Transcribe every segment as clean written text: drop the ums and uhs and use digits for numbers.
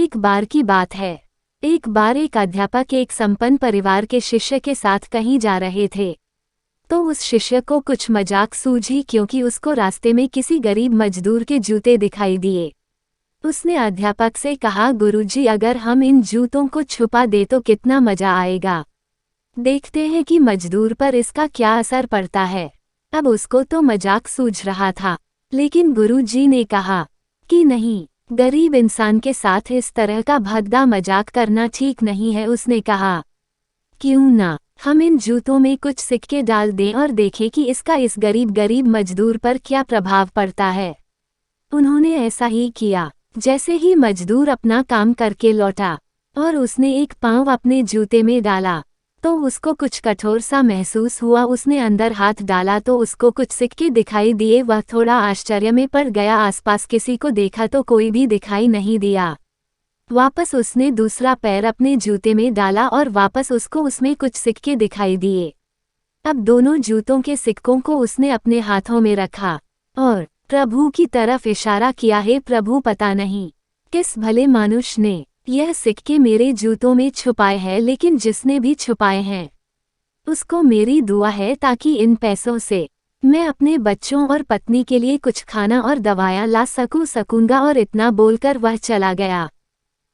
एक बार की बात है। एक बार एक अध्यापक एक संपन्न परिवार के शिष्य के साथ कहीं जा रहे थे। तो उस शिष्य को कुछ मजाक सूझी क्योंकि उसको रास्ते में किसी गरीब मजदूर के जूते दिखाई दिए। उसने अध्यापक से कहा, गुरुजी, अगर हम इन जूतों को छुपा दे तो कितना मजा आएगा। देखते हैं कि मजदूर पर इसका क्या असर पड़ता है। अब उसको तो मजाक सूझ रहा था, लेकिन गुरुजी ने कहा कि नहीं, गरीब इंसान के साथ इस तरह का भद्दा मजाक करना ठीक नहीं है। उसने कहा, क्यों ना हम इन जूतों में कुछ सिक्के डाल दें और देखें कि इसका इस गरीब मजदूर पर क्या प्रभाव पड़ता है। उन्होंने ऐसा ही किया। जैसे ही मजदूर अपना काम करके लौटा और उसने एक पाँव अपने जूते में डाला तो उसको कुछ कठोर सा महसूस हुआ। उसने अंदर हाथ डाला तो उसको कुछ सिक्के दिखाई दिए। वह थोड़ा आश्चर्य में पड़ गया। आसपास किसी को देखा तो कोई भी दिखाई नहीं दिया। वापस उसने दूसरा पैर अपने जूते में डाला और वापस उसको उसमें कुछ सिक्के दिखाई दिए। अब दोनों जूतों के सिक्कों को उसने अपने हाथों में रखा और प्रभु की तरफ इशारा किया, हे प्रभु, पता नहीं किस भले मानुष ने यह सिक्के मेरे जूतों में छुपाए हैं, लेकिन जिसने भी छुपाए हैं उसको मेरी दुआ है ताकि इन पैसों से मैं अपने बच्चों और पत्नी के लिए कुछ खाना और दवाइयाँ ला सकूंगा। और इतना बोलकर वह चला गया।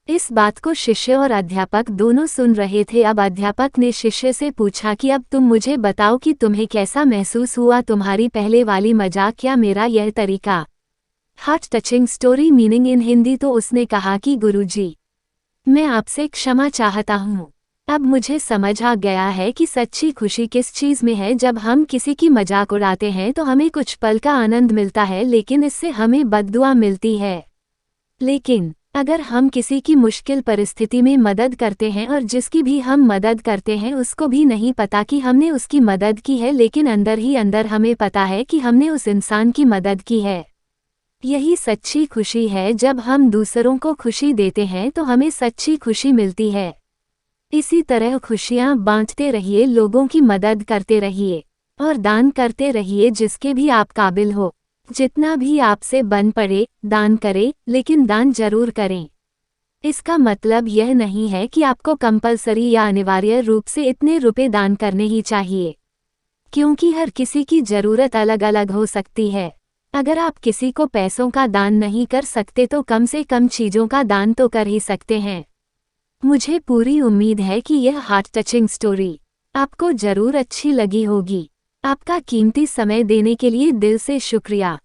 इस बात को शिष्य और अध्यापक दोनों सुन रहे थे। अब अध्यापक ने शिष्य से पूछा कि अब तुम मुझे बताओ कि तुम्हें कैसा महसूस हुआ, तुम्हारी पहले वाली मजाक या मेरा यह तरीका। Heart touching story meaning in Hindi. तो उसने कहा कि गुरुजी, मैं आपसे क्षमा चाहता हूँ। अब मुझे समझ आ गया है कि सच्ची खुशी किस चीज़ में है। जब हम किसी की मजाक उड़ाते हैं तो हमें कुछ पल का आनंद मिलता है, लेकिन इससे हमें बद्दुआ मिलती है। लेकिन अगर हम किसी की मुश्किल परिस्थिति में मदद करते हैं और जिसकी भी हम मदद करते हैं उसको भी नहीं पता कि हमने उसकी मदद की है, लेकिन अंदर ही अंदर हमें पता है कि हमने उस इंसान की मदद की है, यही सच्ची खुशी है। जब हम दूसरों को खुशी देते हैं तो हमें सच्ची खुशी मिलती है। इसी तरह खुशियाँ बांटते रहिए, लोगों की मदद करते रहिए और दान करते रहिए जिसके भी आप काबिल हो। जितना भी आपसे बन पड़े दान करें, लेकिन दान जरूर करें। इसका मतलब यह नहीं है कि आपको कंपलसरी या अनिवार्य रूप से इतने रुपए दान करने ही चाहिए, क्योंकि हर किसी की ज़रूरत अलग अलग हो सकती है। अगर आप किसी को पैसों का दान नहीं कर सकते तो कम से कम चीज़ों का दान तो कर ही सकते हैं। मुझे पूरी उम्मीद है कि यह हार्ट टचिंग स्टोरी आपको ज़रूर अच्छी लगी होगी। आपका कीमती समय देने के लिए दिल से शुक्रिया।